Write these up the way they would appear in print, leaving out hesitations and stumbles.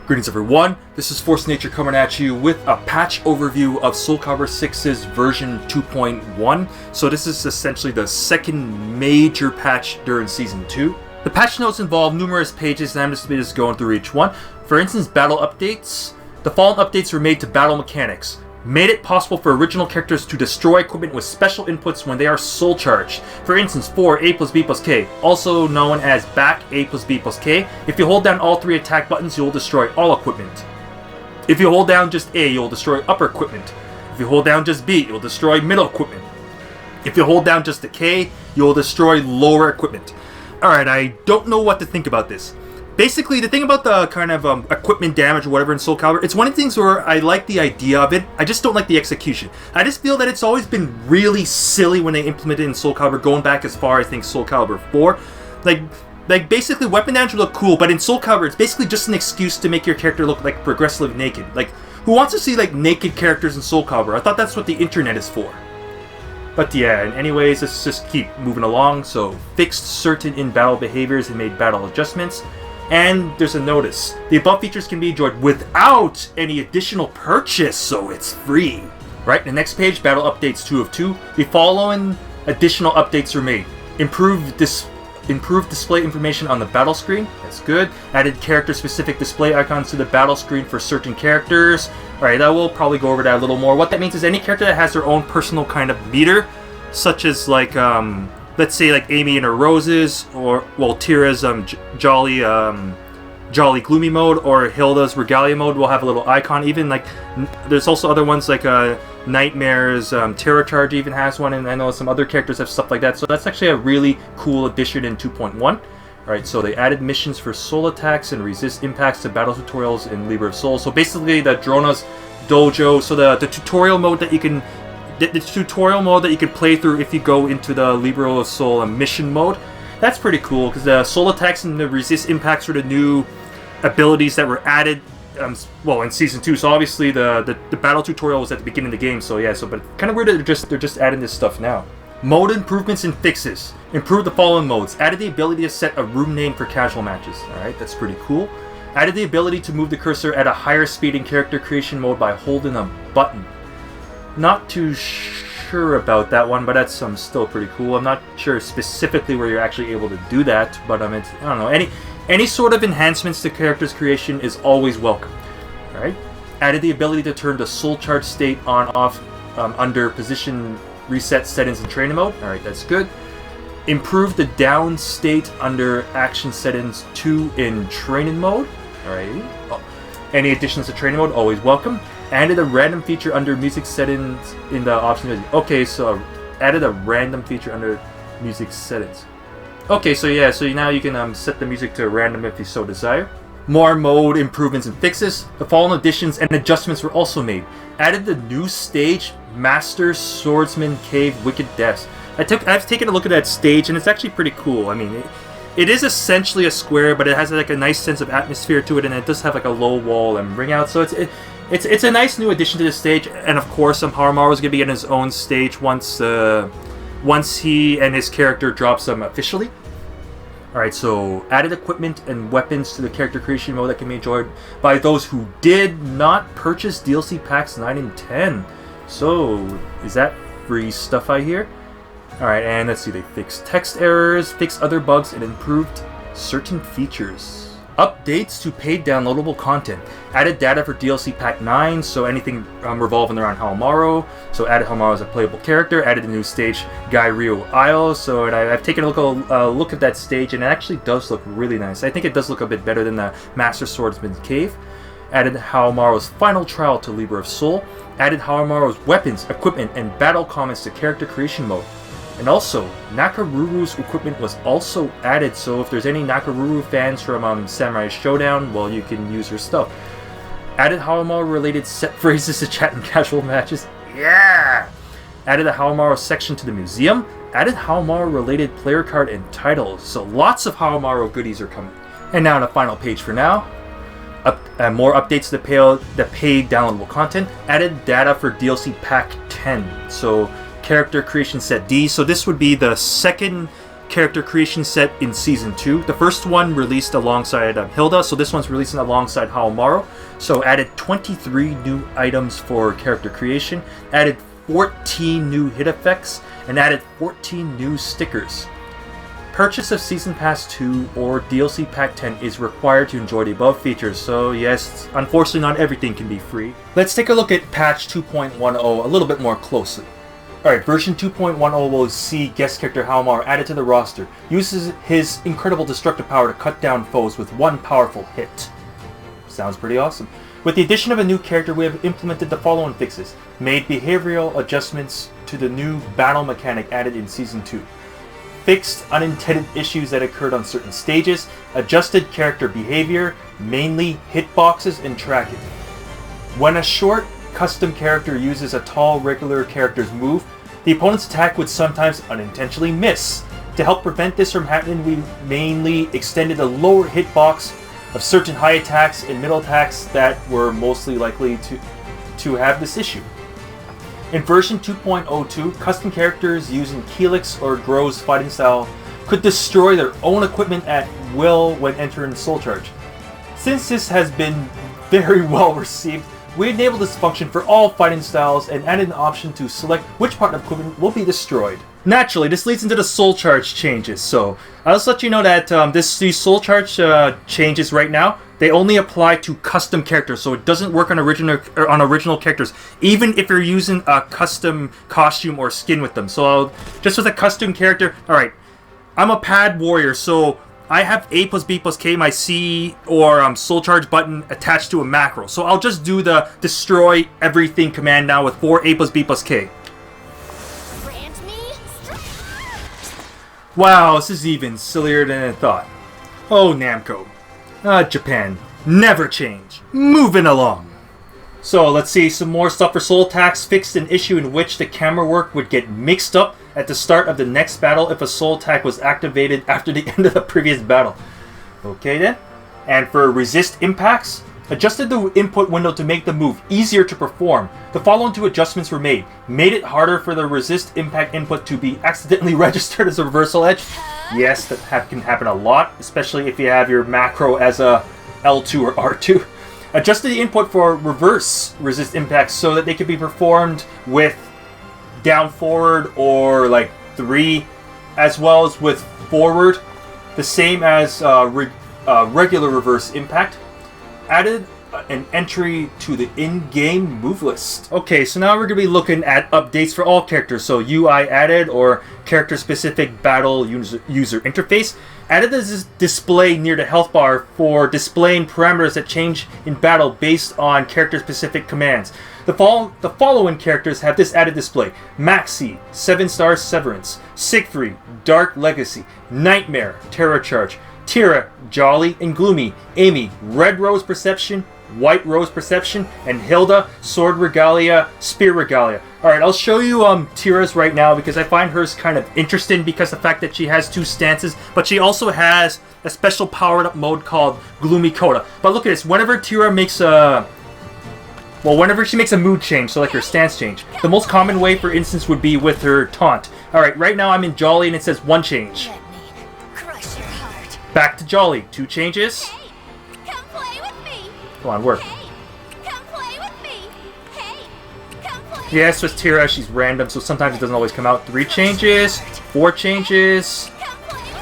Greetings everyone, this is Force Nature coming at you with a patch overview of SoulCalibur 6's version 2.1. So this is essentially the second major patch during Season 2. The patch notes involve numerous pages and I'm just going through each one. For instance, battle updates. The following updates were made to battle mechanics. Made it possible for original characters to destroy equipment with special inputs when they are soul charged. For instance, for A plus B plus K, also known as back A plus B plus K, if you hold down all three attack buttons, you'll destroy all equipment. If you hold down just A, you'll destroy upper equipment. If you hold down just B, you'll destroy middle equipment. If you hold down just the K, you'll destroy lower equipment. Alright, I don't know what to think about this. Basically, the thing about the kind of equipment damage or whatever in SoulCalibur, it's one of the things where I like the idea of it, I just don't like the execution. I just feel that it's always been really silly when they implemented it in SoulCalibur, going back as far as I think SoulCalibur 4. Like basically weapon damage would look cool, but in SoulCalibur it's basically just an excuse to make your character look like progressively naked. Like, who wants to see like naked characters in SoulCalibur? I thought that's what the internet is for. But yeah, and anyways, let's just keep moving along. So, fixed certain in-battle behaviors and made battle adjustments. And there's a notice. The above features can be enjoyed without any additional purchase, so it's free. Right, the next page, battle updates 2 of 2. The following additional updates were made. Improved display information on the battle screen. That's good. Added character-specific display icons to the battle screen for certain characters. Alright, I will probably go over that a little more. What that means is any character that has their own personal kind of meter, such as like, let's say like Amy and her roses, or well, Tira's jolly gloomy mode, or Hilda's regalia mode will have a little icon. Even like there's also other ones like Nightmare's Terror Charge even has one, and I know some other characters have stuff like that. So that's actually a really cool addition in 2.1. Alright, so they added missions for soul attacks and resist impacts to battle tutorials in Libra of Soul. So basically the Drona's Dojo, so the tutorial mode that you can the tutorial mode that you can play through if you go into the Libra of Soul mission mode. That's pretty cool, because the soul attacks and the resist impacts are the new abilities that were added well, in Season 2. So obviously the battle tutorial was at the beginning of the game, so yeah, but kind of weird that they're just adding this stuff now. Mode improvements and fixes. Improved the following modes. Added the ability to set a room name for casual matches. Alright, that's pretty cool. Added the ability to move the cursor at a higher speed in character creation mode by holding a button. Not too sure about that one, but that's still pretty cool. I'm not sure specifically where you're actually able to do that, but I don't know. Any sort of enhancements to character's creation is always welcome. Alright. Added the ability to turn the soul charge state on/off under position reset settings in training mode. Alright, that's good. Improved the down state under action settings 2 in training mode. Alright. Oh. Any additions to training mode, always welcome. Added a random feature under music settings in the options. Okay, so added a random feature under music settings. Okay, so yeah, so now you can set the music to random if you so desire. More mode improvements and fixes. The following additions and adjustments were also made. Added the new stage, Master Swordsman Cave Wicked Deaths. I've taken a look at that stage and it's actually pretty cool. I mean, it is essentially a square, but it has like a nice sense of atmosphere to it, and it does have like a low wall and ring out. So it's a nice new addition to the stage, and of course, Haohmaru is going to be in his own stage once he and his character drops them officially. Alright, so added equipment and weapons to the character creation mode that can be enjoyed by those who did not purchase DLC packs 9 and 10. So, is that free stuff I hear? Alright, and let's see, they fixed text errors, fixed other bugs, and improved certain features. Updates to paid downloadable content. Added data for DLC Pack 9, so anything revolving around Haohmaru. So added Haohmaru as a playable character. Added a new stage, Gai-Ryu Isle. So I've taken a look at that stage, and it actually does look really nice. I think it does look a bit better than the Master Swordsman's Cave. Added Haohmaru's final trial to Libra of Soul. Added Haohmaru's weapons, equipment, and battle comments to character creation mode. And also, Nakaruru's equipment was also added, so if there's any Nakaruru fans from Samurai Shodown, well, you can use her stuff. Added Haohmaru-related set phrases to chat in casual matches. Yeah! Added a Haohmaru section to the museum. Added Haohmaru-related player card and titles, so lots of Haohmaru goodies are coming. And now on the final page for now. More updates to the paid downloadable content. Added data for DLC Pack 10, so character creation set D. So this would be the second character creation set in Season 2. The first one released alongside Hilda, so this one's releasing alongside Haohmaru. So added 23 new items for character creation, added 14 new hit effects, and added 14 new stickers. Purchase of Season Pass 2 or DLC Pack 10 is required to enjoy the above features, so yes, unfortunately not everything can be free. Let's take a look at patch 2.10 a little bit more closely. Alright, version 2.10 will see guest character Haohmaru added to the roster. Uses his incredible destructive power to cut down foes with one powerful hit. Sounds pretty awesome. With the addition of a new character, we have implemented the following fixes. Made behavioral adjustments to the new battle mechanic added in Season 2. Fixed unintended issues that occurred on certain stages, adjusted character behavior, mainly hitboxes and tracking. When a short custom character uses a tall regular character's move, the opponent's attack would sometimes unintentionally miss. To help prevent this from happening, we mainly extended the lower hitbox of certain high attacks and middle attacks that were mostly likely to have this issue. In version 2.02, custom characters using Keelix or Grow's fighting style could destroy their own equipment at will when entering Soul Charge. Since this has been very well received, we enabled this function for all fighting styles and added an option to select which part of equipment will be destroyed. Naturally, this leads into the Soul Charge changes, so I'll just let you know that these Soul Charge changes right now, they only apply to custom characters, so it doesn't work on original characters, even if you're using a custom costume or skin with them. So just with a custom character, alright, I'm a pad warrior, so I have A plus B plus K, my C or Soul Charge button attached to a macro. So I'll just do the destroy everything command now with 4 A plus B plus K. Wow, this is even sillier than I thought. Oh, Namco. Japan. Never change. Moving along. So let's see some more stuff for Soul Attacks. Fixed an issue in which the camera work would get mixed up at the start of the next battle if a Soul Attack was activated after the end of the previous battle. Okay then. And for resist impacts, adjusted the input window to make the move easier to perform. The following two adjustments were made. Made it harder for the resist impact input to be accidentally registered as a reversal edge. Yes, that can happen a lot, especially if you have your macro as a L2 or R2. Adjusted the input for reverse resist impacts so that they could be performed with down forward or like 3, as well as with forward, the same as regular reverse impact. Added an entry to the in-game move list. Okay, so now we're going to be looking at updates for all characters. So UI added, or character-specific battle user interface. Added this display near the health bar for displaying parameters that change in battle based on character-specific commands. The following characters have this added display. Maxi, 7-star Severance, Siegfried, Dark Legacy, Nightmare, Terror Charge, Tira, Jolly and Gloomy, Amy, Red Rose Perception, White Rose Perception, and Hilda, Sword Regalia, Spear Regalia. Alright, I'll show you Tira's right now because I find hers kind of interesting because of the fact that she has 2 stances, but she also has a special powered up mode called Gloomy Coda. But look at this, whenever Tira makes whenever she makes a mood change, so like her stance change, the most common way, for instance, would be with her taunt. Alright, right now I'm in Jolly and it says 1 change. Back to Jolly, 2 changes. Hey, come play with me. Come on, work. Hey, come play with me. Hey, come play. Yes, with Tira, she's random, so sometimes it doesn't always come out. 3 changes, 4 changes,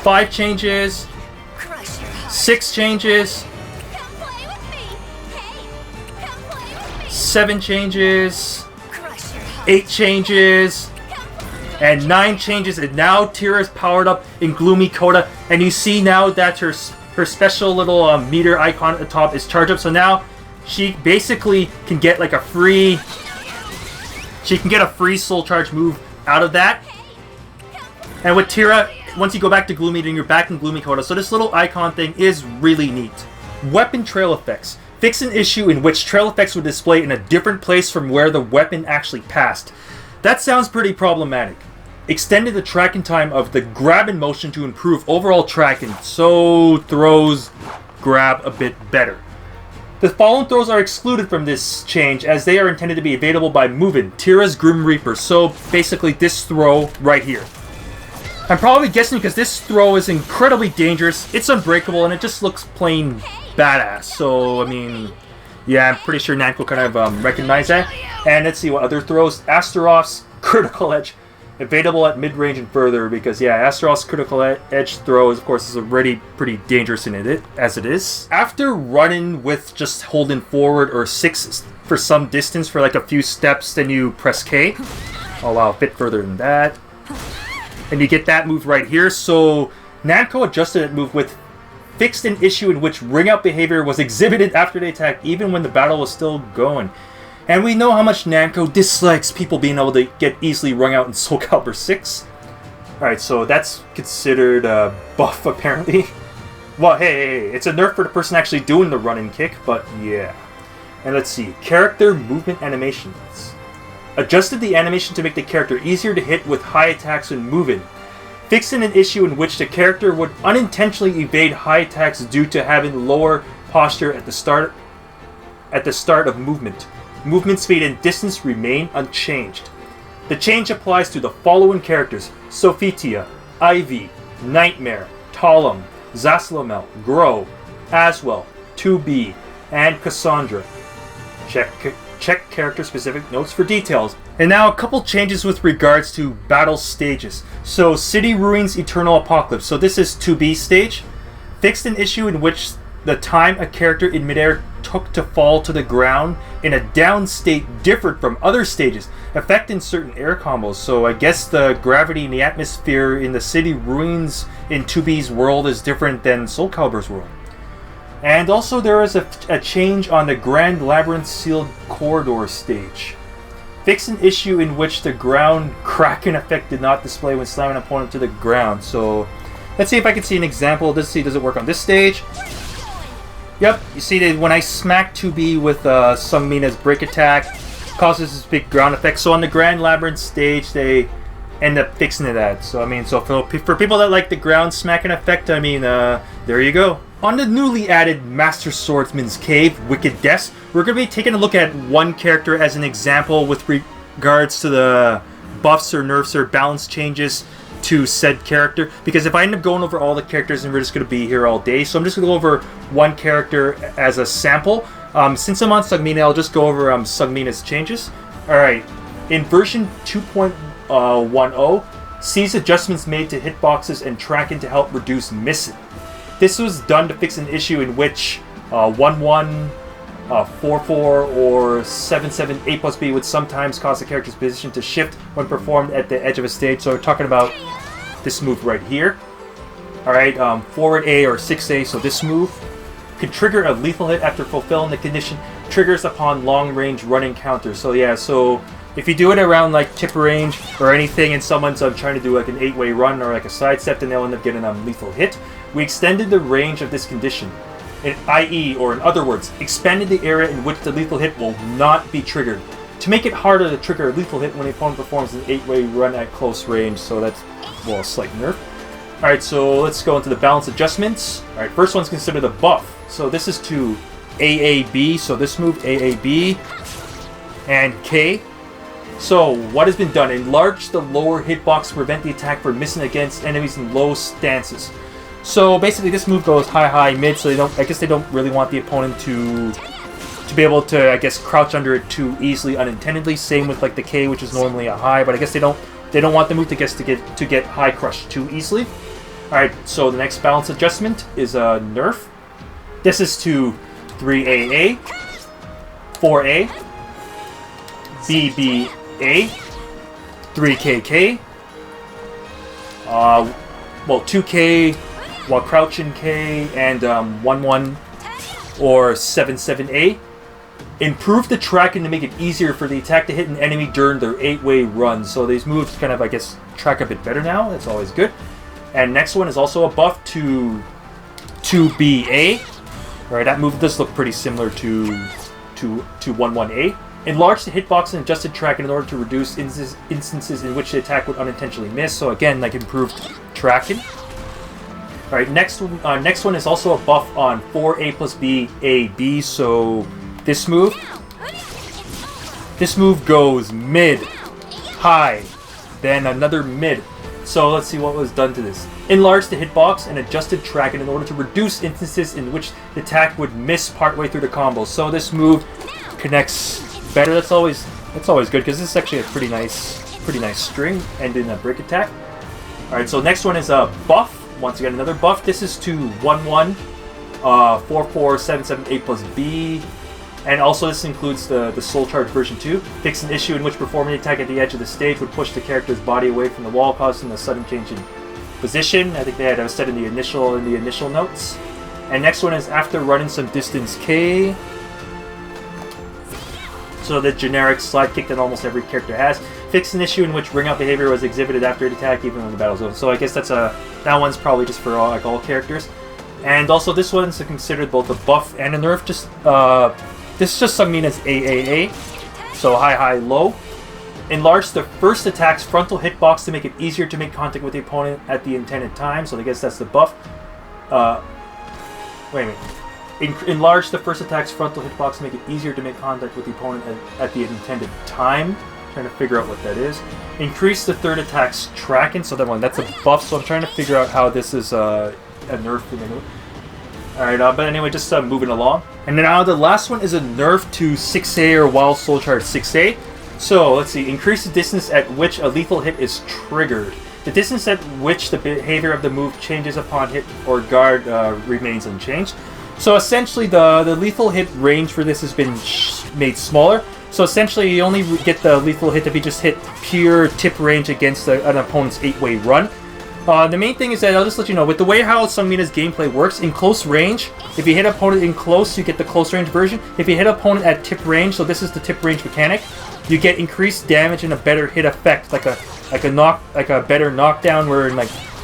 5 changes, 6 changes, 7 changes, 8 changes, and 9 changes, and now Tira is powered up in Gloomy Coda, and you see now that her special little meter icon at the top is charged up, so now she basically can get like a free Soul Charge move out of that. And with Tira, once you go back to Gloomy, then you're back in Gloomy Coda, so this little icon thing is really neat. Weapon trail effects. Fix an issue in which trail effects would display in a different place from where the weapon actually passed. That sounds pretty problematic. Extended the tracking time of the grab and motion to improve overall tracking, so throws grab a bit better. The following throws are excluded from this change as they are intended to be available by moving Tira's Grim Reaper, so basically this throw right here. I'm probably guessing because this throw is incredibly dangerous, it's unbreakable, and it just looks plain badass. So, I mean, yeah, I'm pretty sure Namco kind of recognized that. And let's see what other throws. Astaroth's critical edge, evadable at mid-range and further, because yeah, Astaroth's critical edge throw, of course, is already pretty dangerous in it as it is. After running with just holding forward or 6 for some distance for like a few steps, then you press K. Oh wow, a bit further than that. And you get that move right here. So Namco adjusted that move with fixed an issue in which ring-out behavior was exhibited after the attack, even when the battle was still going. And we know how much Namco dislikes people being able to get easily rung out in SoulCalibur 6. Alright, so that's considered a buff, apparently. Well, hey, it's a nerf for the person actually doing the run and kick, but yeah. And let's see, character movement animations. Adjusted the animation to make the character easier to hit with high attacks when moving. Fixing an issue in which the character would unintentionally evade high attacks due to having lower posture at the start of movement. Movement speed and distance remain unchanged. The change applies to the following characters: Sophitia, Ivy, Nightmare, Talum, Zaslamel, Grow, Aswell, 2B, and Cassandra. Check character-specific notes for details. And now a couple changes with regards to battle stages. So City Ruins Eternal Apocalypse. So this is 2B stage. Fixed an issue in which the time a character in midair took to fall to the ground in a down state differed from other stages, affecting certain air combos. So I guess the gravity in the atmosphere in the City Ruins in 2B's world is different than SoulCalibur's world. And also there is a change on the Grand Labyrinth Sealed Corridor stage. Fix an issue in which the ground cracking effect did not display when slamming an opponent to the ground. So let's see if I can see an example. Let's see, does it work on this stage? Yep, you see that when I smack 2B with Sungmina's break attack, causes this big ground effect. So on the Grand Labyrinth stage, they end up fixing that. So I mean, so for people that like the ground smacking effect, I mean, there you go. On the newly added Master Swordsman's Cave, Wicked Deaths, we're going to be taking a look at one character as an example with regards to the buffs or nerfs or balance changes to said character. Because if I end up going over all the characters, and we're just going to be here all day, so I'm just going to go over one character as a sample. Since I'm on Sungmina, I'll just go over Sungmina's changes. Alright, in version 2.10, sees adjustments made to hitboxes and tracking to help reduce missing. This was done to fix an issue in which 1-1, 4-4, or 7-7, A plus B would sometimes cause the character's position to shift when performed at the edge of a stage. So we're talking about this move right here. Alright, forward A or 6A, so this move could trigger a lethal hit after fulfilling the condition, triggers upon long-range running counters. So yeah, so if you do it around like tip range or anything and someone's trying to do like an 8-way run or like a sidestep, then they'll end up getting a lethal hit. We extended the range of this condition, i.e., or in other words, expanded the area in which the lethal hit will not be triggered, to make it harder to trigger a lethal hit when the opponent performs an 8-way run at close range. So that's, well, a slight nerf. Alright, so let's go into the balance adjustments. Alright, first one's considered a buff. So this is to AAB, so this move, AAB, and K. So, what has been done? Enlarge the lower hitbox to prevent the attack from missing against enemies in low stances. So basically this move goes high, high, mid, so I guess they don't really want the opponent to be able to, I guess, crouch under it too easily unintentionally. Same with like the K, which is normally a high, but I guess they don't want the move to get high crushed too easily. Alright, so the next balance adjustment is a nerf. This is to 3AA, 4A, BBA, 3KK, well, 2K while crouching K, and 1-1 or 7-7A. Improve the tracking to make it easier for the attack to hit an enemy during their 8-way run. So these moves kind of, I guess, track a bit better now. That's always good. And next one is also a buff to 2BA. Alright, that move does look pretty similar to 1-1A. Enlarge the hitbox and adjusted tracking in order to reduce instances in which the attack would unintentionally miss. So again, like improved tracking. Alright, next one is also a buff on 4A plus B, A, B. So this move goes mid, high, then another mid, So let's see what was done to this. Enlarged the hitbox and adjusted tracking in order to reduce instances in which the attack would miss partway through the combo. So this move connects better. That's always good because this is actually a pretty nice string and in a break attack. All right, so next one is a buff. Once again, another buff. This is to 1-1, 4-4, 7-7, 8 plus B. And also this includes the Soul Charge version 2. Fix an issue in which performing the attack at the edge of the stage would push the character's body away from the wall, causing a sudden change in position. I think they had said in the initial notes. And next one is after running some distance K. So the generic slide kick that almost every character has. Fix an issue in which ring out behavior was exhibited after an attack, even when the battle's over. So I guess that one's probably just for all characters. And also this one's considered both a buff and a nerf. This is just something as AAA, so high, low. Enlarge the first attack's frontal hitbox to make it easier to make contact with the opponent at the intended time, so I guess that's the buff. Wait a minute. Enlarge the first attack's frontal hitbox to make it easier to make contact with the opponent at the intended time. I'm trying to figure out what that is. Increase the third attack's tracking, so that's a buff, so I'm trying to figure out how this is a nerf thing. Alright, but anyway, just moving along. And now the last one is a nerf to 6A or Wild Soul Charge 6A. So, let's see. Increase the distance at which a lethal hit is triggered. The distance at which the behavior of the move changes upon hit or guard remains unchanged. So essentially, the lethal hit range for this has been made smaller. So essentially, you only get the lethal hit if you just hit pure tip range against an opponent's 8-way run. The main thing is that I'll just let you know, with the way how Sungmina's gameplay works, in close range, if you hit opponent in close, you get the close range version. If you hit opponent at tip range, so this is the tip range mechanic, you get increased damage and a better hit effect, like a better knockdown, where in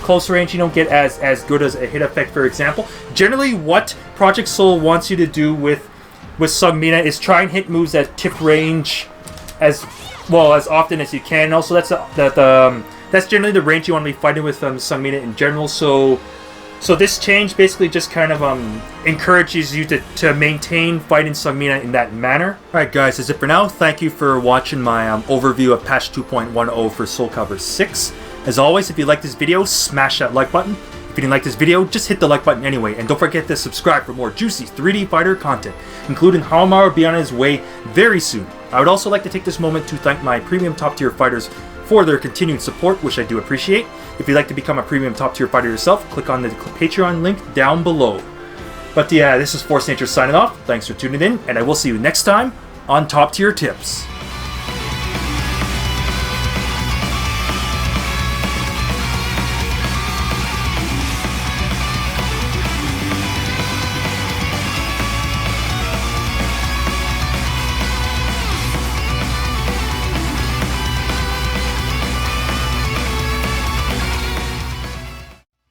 close range you don't get as good as a hit effect, for example. Generally, what Project Soul wants you to do with Sungmina is try and hit moves at tip range as often as you can. And also, that's generally the range you want to be fighting with Sungmina in general. So this change basically just kind of encourages you to maintain fighting Sungmina in that manner. Alright guys, that's it for now. Thank you for watching my overview of patch 2.10 for SoulCalibur 6. As always, if you like this video, smash that like button. If you didn't like this video, just hit the like button anyway. And don't forget to subscribe for more juicy 3D fighter content, including Haohmaru will be on his way very soon. I would also like to take this moment to thank my premium top tier fighters for their continued support, which I do appreciate. If you'd like to become a premium top tier fighter yourself, click on the Patreon link down below. But yeah, this is Force Nature signing off. Thanks for tuning in, and I will see you next time on Top Tier Tips.